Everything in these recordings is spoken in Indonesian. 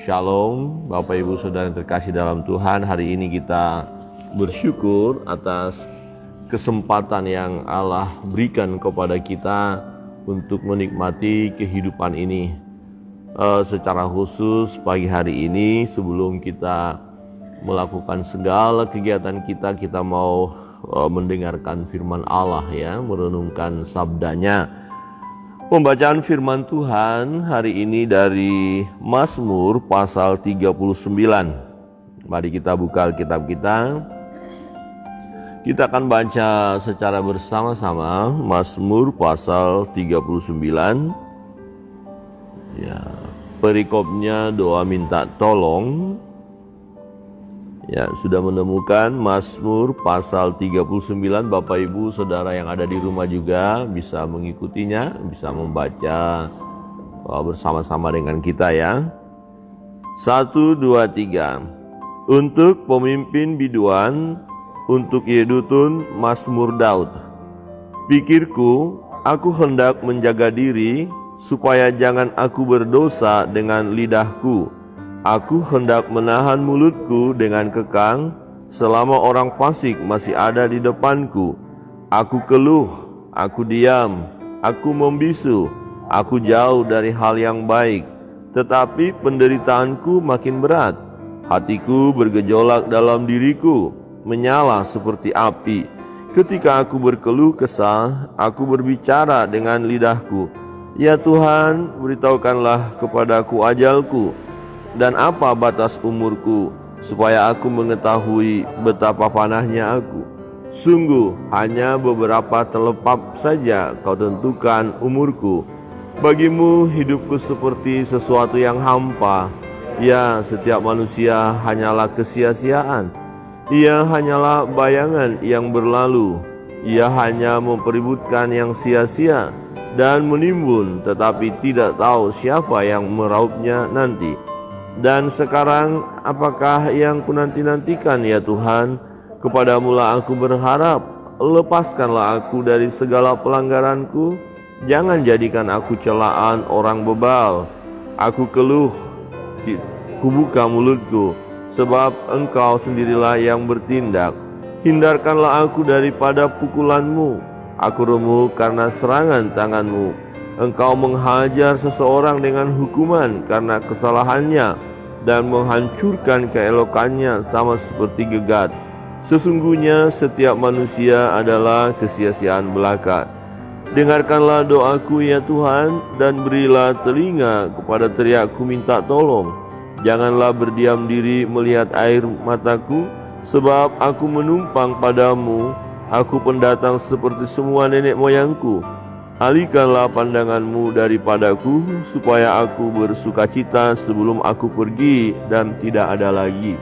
Shalom Bapak Ibu Saudara yang terkasih dalam Tuhan. Hari ini kita bersyukur atas kesempatan yang Allah berikan kepada kita untuk menikmati kehidupan ini. Secara khusus pagi hari ini sebelum kita melakukan segala kegiatan kita mau mendengarkan firman Allah ya, merenungkan sabdanya. Pembacaan firman Tuhan hari ini dari Mazmur pasal 39. Mari kita buka Alkitab kita. Kita akan baca secara bersama-sama Mazmur pasal 39. Ya, perikopnya doa minta tolong. Ya, sudah menemukan Mazmur pasal 39. Bapak Ibu Saudara yang ada di rumah juga bisa mengikutinya, bisa membaca bersama-sama dengan kita ya. 1, 2, 3. Untuk pemimpin biduan, untuk Yedutun, Mazmur Daud. Pikirku, aku hendak menjaga diri, supaya jangan aku berdosa dengan lidahku. Aku hendak menahan mulutku dengan kekang selama orang fasik masih ada di depanku. Aku keluh, aku diam, aku membisu, aku jauh dari hal yang baik. Tetapi penderitaanku makin berat. Hatiku bergejolak dalam diriku, menyala seperti api. Ketika aku berkeluh kesah, aku berbicara dengan lidahku. Ya Tuhan, beritahukanlah kepadaku ajalku, dan apa batas umurku, supaya aku mengetahui betapa panahnya aku. Sungguh hanya beberapa telepap saja kau tentukan umurku. Bagimu hidupku seperti sesuatu yang hampa. Ya, setiap manusia hanyalah kesia-siaan. Ia hanyalah bayangan yang berlalu. Ia hanya mempeributkan yang sia-sia dan menimbun, tetapi tidak tahu siapa yang meraupnya nanti. Dan sekarang apakah yang kunanti-nantikan ya Tuhan? Kepadamulah aku berharap. Lepaskanlah aku dari segala pelanggaranku. Jangan jadikan aku celaan orang bebal. Aku keluh, kubuka mulutku, sebab Engkau sendirilah yang bertindak. Hindarkanlah aku daripada pukulanmu. Aku remuk karena serangan tanganmu. Engkau menghajar seseorang dengan hukuman karena kesalahannya dan menghancurkan keelokannya sama seperti gegat. Sesungguhnya setiap manusia adalah kesia-siaan belaka. Dengarkanlah doaku ya Tuhan, dan berilah telinga kepada teriakku minta tolong. Janganlah berdiam diri melihat air mataku, sebab aku menumpang padamu. Aku pendatang seperti semua nenek moyangku. Alihkanlah pandanganmu daripadaku, supaya aku bersukacita sebelum aku pergi dan tidak ada lagi.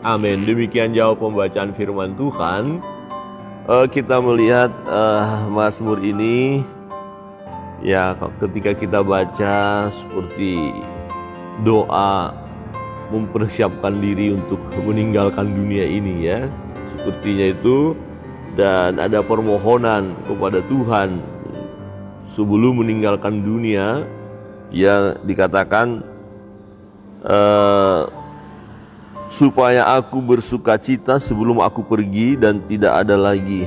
Amin. Demikian jawab pembacaan firman Tuhan. Kita melihat Mazmur ini, ya, ketika kita baca seperti doa mempersiapkan diri untuk meninggalkan dunia ini ya, sepertinya itu, dan ada permohonan kepada Tuhan sebelum meninggalkan dunia, ya, dikatakan supaya aku bersukacita sebelum aku pergi dan tidak ada lagi,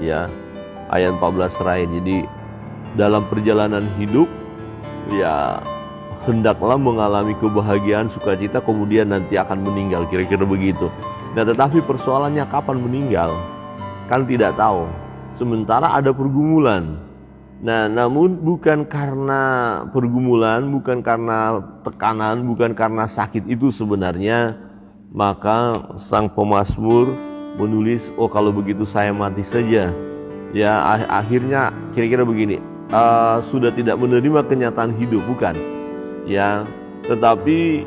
ya, ayat 14 terakhir. Jadi dalam perjalanan hidup, ya, hendaklah mengalami kebahagiaan, sukacita, kemudian nanti akan meninggal, kira-kira begitu. Nah, tetapi persoalannya kapan meninggal kan tidak tahu, sementara ada pergumulan. Nah, namun bukan karena pergumulan, bukan karena tekanan, bukan karena sakit itu sebenarnya, maka sang pemazmur menulis, oh kalau begitu saya mati saja. Ya, akhirnya kira-kira begini, sudah tidak menerima kenyataan hidup, bukan? Ya, tetapi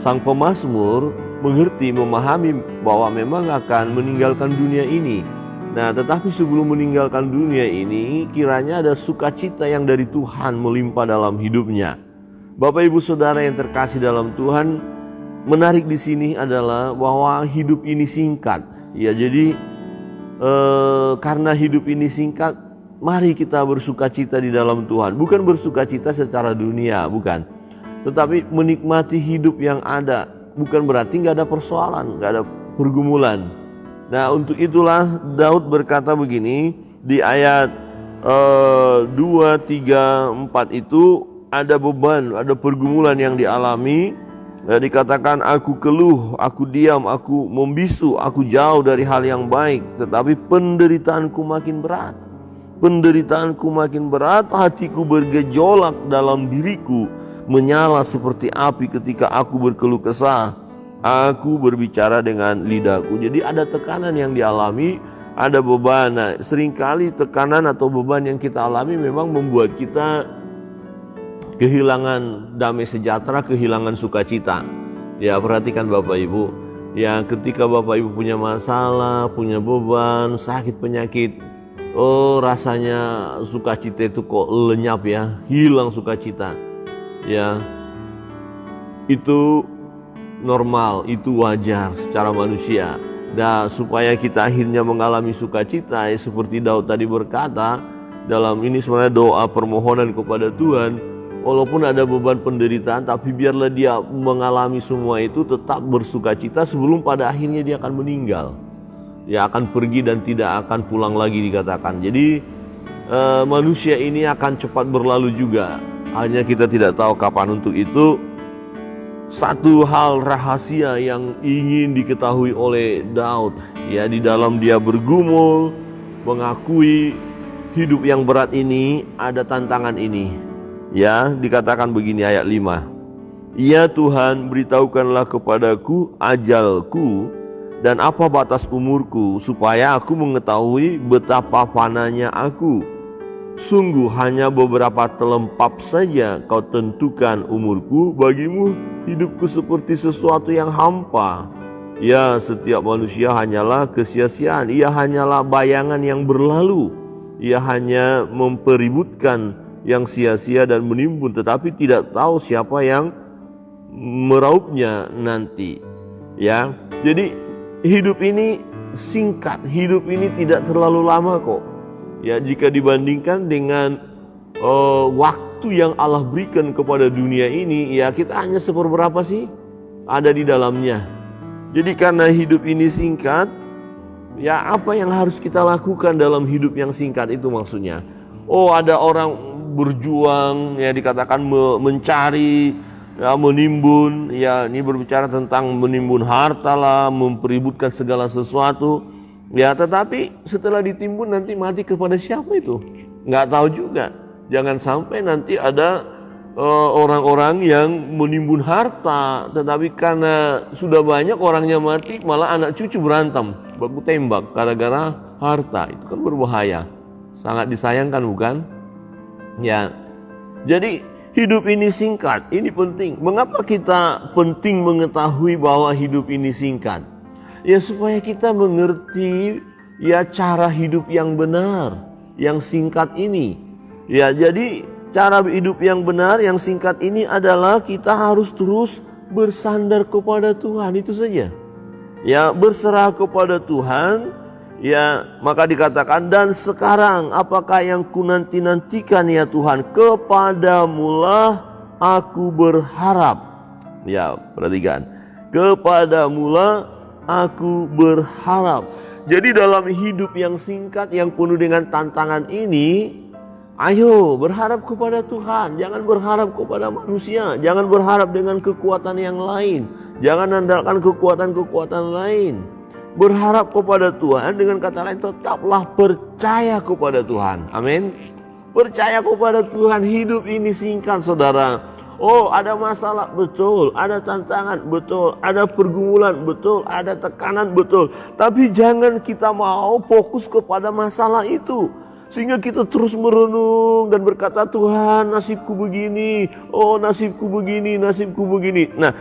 sang pemazmur mengerti, memahami bahwa memang akan meninggalkan dunia ini. Nah, tetapi sebelum meninggalkan dunia ini, kiranya ada sukacita yang dari Tuhan melimpah dalam hidupnya. Bapak Ibu Saudara yang terkasih dalam Tuhan, menarik di sini adalah bahwa hidup ini singkat. Ya, jadi karena hidup ini singkat, mari kita bersukacita di dalam Tuhan. Bukan bersukacita secara dunia, bukan. tetapi menikmati hidup yang ada. Bukan berarti nggak ada persoalan, nggak ada pergumulan. Nah, untuk itulah Daud berkata begini di ayat 2, 3, 4 itu ada beban, ada pergumulan yang dialami. Dikatakan aku keluh, aku diam, aku membisu, aku jauh dari hal yang baik, tetapi penderitaanku makin berat. Penderitaanku makin berat, hatiku bergejolak dalam diriku, menyala seperti api ketika aku berkeluh kesah. Aku berbicara dengan lidahku. Jadi ada tekanan yang dialami, ada beban. Nah, seringkali tekanan atau beban yang kita alami memang membuat kita kehilangan damai sejahtera, kehilangan sukacita. Ya, perhatikan Bapak Ibu. Ya, ketika Bapak Ibu punya masalah, punya beban, sakit penyakit, rasanya sukacita itu kok lenyap ya, hilang sukacita. Ya, itu normal, itu wajar secara manusia. Nah, supaya kita akhirnya mengalami sukacita, ya, seperti Daud tadi berkata, dalam ini sebenarnya doa permohonan kepada Tuhan, walaupun ada beban penderitaan, tapi biarlah dia mengalami semua itu tetap bersukacita sebelum pada akhirnya dia akan meninggal. Dia akan pergi dan tidak akan pulang lagi dikatakan. Jadi manusia ini akan cepat berlalu juga. Hanya kita tidak tahu kapan untuk itu. Satu hal rahasia yang ingin diketahui oleh Daud, ya, di dalam dia bergumul, mengakui hidup yang berat ini, ada tantangan ini. Ya, dikatakan begini ayat 5. Ya Tuhan, beritahukanlah kepadaku ajalku dan apa batas umurku, supaya aku mengetahui betapa fananya aku. Sungguh hanya beberapa telempap saja kau tentukan umurku, bagimu hidupku seperti sesuatu yang hampa. Ya, setiap manusia hanyalah kesia-siaan, ia hanyalah bayangan yang berlalu. Ia hanya mempeributkan yang sia-sia dan menimbun, tetapi tidak tahu siapa yang meraupnya nanti. Ya, jadi hidup ini singkat, hidup ini tidak terlalu lama kok. Ya, jika dibandingkan dengan waktu yang Allah berikan kepada dunia ini, ya kita hanya seperberapa sih ada di dalamnya. Jadi karena hidup ini singkat, ya apa yang harus kita lakukan dalam hidup yang singkat itu maksudnya? Oh, ada orang berjuang, ya dikatakan mencari, ya menimbun, ya ini berbicara tentang menimbun harta lah, mempeributkan segala sesuatu. Ya, tetapi setelah ditimbun nanti mati kepada siapa itu? Nggak tahu juga. Jangan sampai nanti ada orang-orang yang menimbun harta, tetapi karena sudah banyak orangnya mati, malah anak cucu berantem, baku tembak gara-gara harta. Itu kan berbahaya. Sangat disayangkan bukan? Ya, jadi hidup ini singkat, ini penting. Mengapa kita penting mengetahui bahwa hidup ini singkat? Ya, supaya kita mengerti ya cara hidup yang benar, yang singkat ini. Ya, jadi cara hidup yang benar, yang singkat ini adalah kita harus terus bersandar kepada Tuhan, itu saja. Ya, berserah kepada Tuhan. Ya, maka dikatakan, dan sekarang apakah yang ku nanti-nantikan ya Tuhan, kepadamulah aku berharap. Ya, perhatikan, kepadamulah aku berharap. Jadi dalam hidup yang singkat, yang penuh dengan tantangan ini, ayo berharap kepada Tuhan. Jangan berharap kepada manusia. Jangan berharap dengan kekuatan yang lain. Jangan andalkan kekuatan-kekuatan lain. Berharap kepada Tuhan, dengan kata lain tetaplah percaya kepada Tuhan. Amin. Percaya kepada Tuhan. Hidup ini singkat, saudara. Oh, ada masalah, betul. Ada tantangan, betul. Ada pergumulan, betul. Ada tekanan, betul. Tapi jangan kita mau fokus kepada masalah itu, sehingga kita terus merenung dan berkata, Tuhan, nasibku begini. Oh, nasibku begini, nasibku begini. Nah,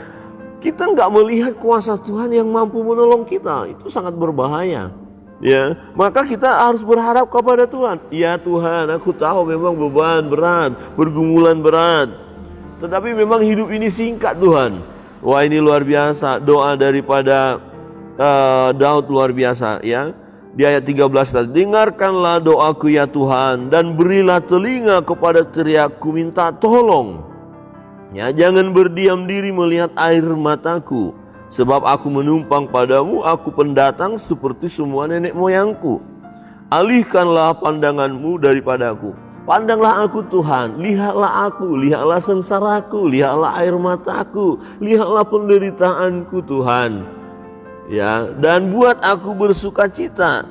kita nggak melihat kuasa Tuhan yang mampu menolong kita. Itu sangat berbahaya. Ya, maka kita harus berharap kepada Tuhan. Ya Tuhan, aku tahu memang beban berat, pergumulan berat, tetapi memang hidup ini singkat Tuhan. Wah, ini luar biasa. Doa daripada Daud luar biasa ya. Di ayat 13, dengarkanlah doaku ya Tuhan, dan berilah telinga kepada teriakku minta tolong. Ya, jangan berdiam diri melihat air mataku, sebab aku menumpang padamu, aku pendatang seperti semua nenek moyangku. Alihkanlah pandanganmu daripadaku. Pandanglah aku Tuhan, lihatlah aku, lihatlah sengsaraku, lihatlah air mataku, lihatlah penderitaanku Tuhan. Ya, dan buat aku bersuka cita.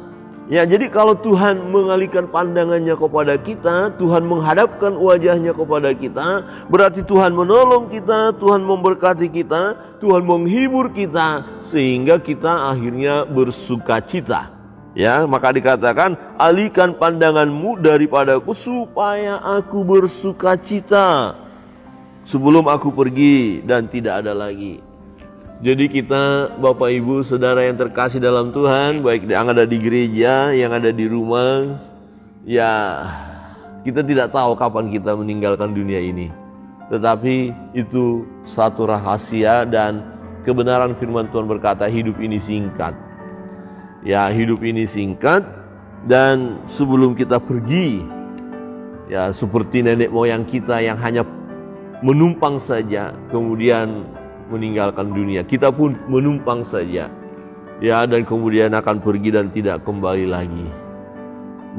Ya, jadi kalau Tuhan mengalihkan pandangannya kepada kita, Tuhan menghadapkan wajahnya kepada kita, berarti Tuhan menolong kita, Tuhan memberkati kita, Tuhan menghibur kita, sehingga kita akhirnya bersuka cita. Ya, maka dikatakan, alihkan pandanganmu daripadaku supaya aku bersuka cita sebelum aku pergi dan tidak ada lagi. Jadi kita, Bapak Ibu Saudara yang terkasih dalam Tuhan, baik yang ada di gereja, yang ada di rumah, ya kita tidak tahu kapan kita meninggalkan dunia ini. Tetapi itu satu rahasia, dan kebenaran firman Tuhan berkata hidup ini singkat. Ya, hidup ini singkat, dan sebelum kita pergi, ya seperti nenek moyang kita yang hanya menumpang saja kemudian meninggalkan dunia, kita pun menumpang saja, ya, dan kemudian akan pergi dan tidak kembali lagi.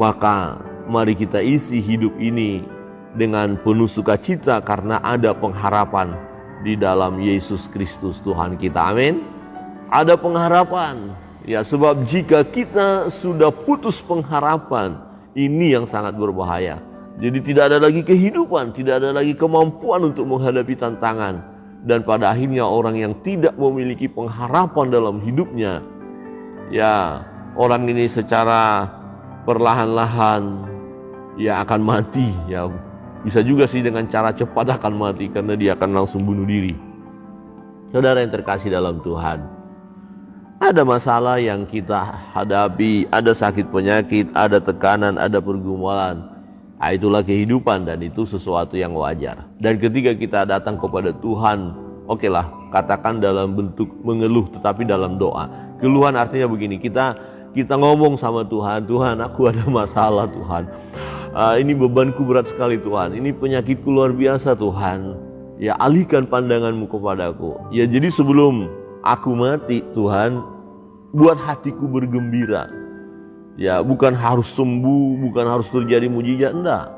Maka mari kita isi hidup ini dengan penuh sukacita karena ada pengharapan di dalam Yesus Kristus Tuhan kita. Amin. Ada pengharapan, ya, sebab jika kita sudah putus pengharapan, ini yang sangat berbahaya. Jadi tidak ada lagi kehidupan, tidak ada lagi kemampuan untuk menghadapi tantangan. Dan pada akhirnya orang yang tidak memiliki pengharapan dalam hidupnya, ya orang ini secara perlahan-lahan ya akan mati. Ya bisa juga sih dengan cara cepat akan mati karena dia akan langsung bunuh diri. Saudara yang terkasih dalam Tuhan, ada masalah yang kita hadapi, ada sakit penyakit, ada tekanan, ada pergumulan. Nah, itulah kehidupan dan itu sesuatu yang wajar. Dan ketika kita datang kepada Tuhan, okelah, katakan dalam bentuk mengeluh tetapi dalam doa. Keluhan artinya begini, kita ngomong sama Tuhan, Tuhan aku ada masalah Tuhan. Ini bebanku berat sekali Tuhan, ini penyakitku luar biasa Tuhan. Ya alihkan pandanganmu kepadaku. Ya jadi sebelum aku mati Tuhan, buat hatiku bergembira. Ya bukan harus sembuh, bukan harus terjadi mujizat, enggak.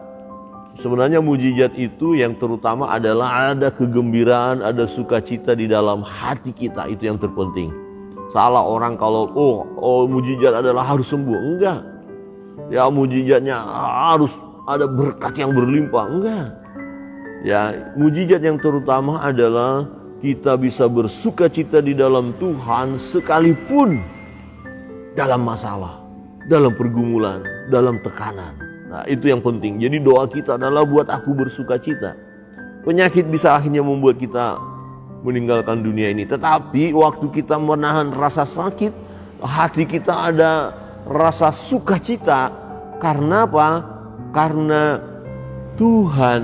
Sebenarnya mujizat itu yang terutama adalah ada kegembiraan, ada sukacita di dalam hati kita, itu yang terpenting. Salah orang kalau mujizat adalah harus sembuh, enggak. Ya mujizatnya harus ada berkat yang berlimpah, enggak. Ya mujizat yang terutama adalah kita bisa bersukacita di dalam Tuhan sekalipun dalam masalah, dalam pergumulan, dalam tekanan. Nah itu yang penting. Jadi doa kita adalah buat aku bersuka cita. Penyakit bisa akhirnya membuat kita meninggalkan dunia ini. Tetapi waktu kita menahan rasa sakit, hati kita ada rasa sukacita. Karena apa? Karena Tuhan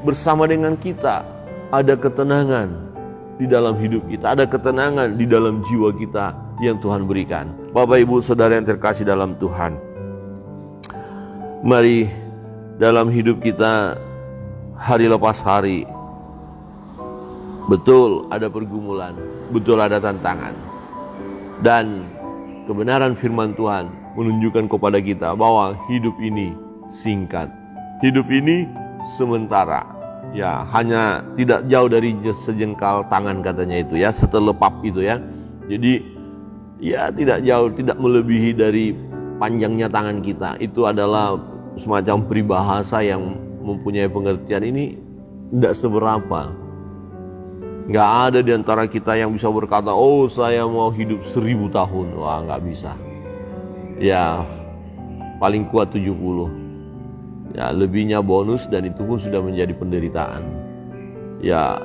bersama dengan kita. Ada ketenangan di dalam hidup kita. Ada ketenangan di dalam jiwa kita yang Tuhan berikan. Bapak Ibu Saudara yang terkasih dalam Tuhan, mari dalam hidup kita hari lepas hari, betul ada pergumulan, betul ada tantangan, dan kebenaran firman Tuhan menunjukkan kepada kita bahwa hidup ini singkat, hidup ini sementara, ya hanya tidak jauh dari sejengkal tangan katanya itu ya, setelepap itu ya. Jadi ya tidak jauh, tidak melebihi dari panjangnya tangan kita. Itu adalah semacam peribahasa yang mempunyai pengertian ini tidak seberapa. Nggak ada di antara kita yang bisa berkata, oh saya mau hidup 1000 tahun. Wah nggak bisa. Ya paling kuat 70. Ya lebihnya bonus dan itu pun sudah menjadi penderitaan. Ya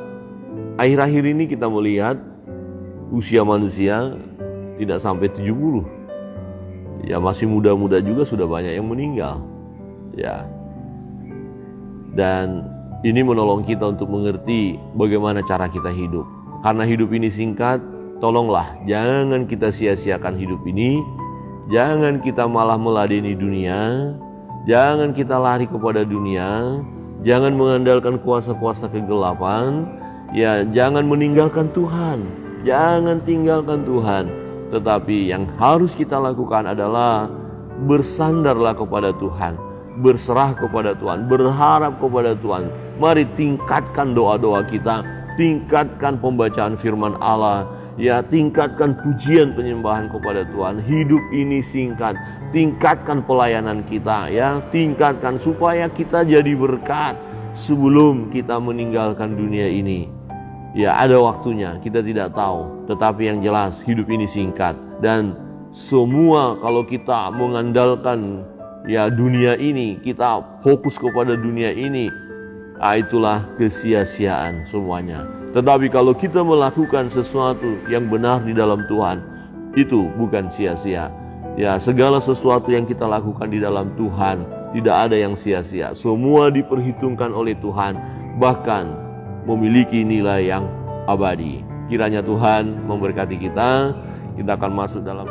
akhir-akhir ini kita melihat usia manusia tidak sampai 70. Ya masih muda-muda juga sudah banyak yang meninggal. Ya. Dan ini menolong kita untuk mengerti bagaimana cara kita hidup. Karena hidup ini singkat, tolonglah jangan kita sia-siakan hidup ini. Jangan kita malah meladeni dunia. Jangan kita lari kepada dunia. Jangan mengandalkan kuasa-kuasa kegelapan. Ya, jangan meninggalkan Tuhan. Jangan tinggalkan Tuhan. Tetapi yang harus kita lakukan adalah bersandarlah kepada Tuhan, berserah kepada Tuhan, berharap kepada Tuhan. Mari tingkatkan doa-doa kita, tingkatkan pembacaan firman Allah, ya, tingkatkan pujian penyembahan kepada Tuhan. Hidup ini singkat, tingkatkan pelayanan kita, ya, tingkatkan supaya kita jadi berkat sebelum kita meninggalkan dunia ini. Ya, ada waktunya, kita tidak tahu, tetapi yang jelas hidup ini singkat. Dan semua kalau kita mengandalkan ya dunia ini, kita fokus kepada dunia ini, itulah kesia-siaan semuanya. Tetapi kalau kita melakukan sesuatu yang benar di dalam Tuhan, itu bukan sia-sia. Ya, segala sesuatu yang kita lakukan di dalam Tuhan tidak ada yang sia-sia. Semua diperhitungkan oleh Tuhan, bahkan memiliki nilai yang abadi. Kiranya Tuhan memberkati kita. Kita akan masuk dalam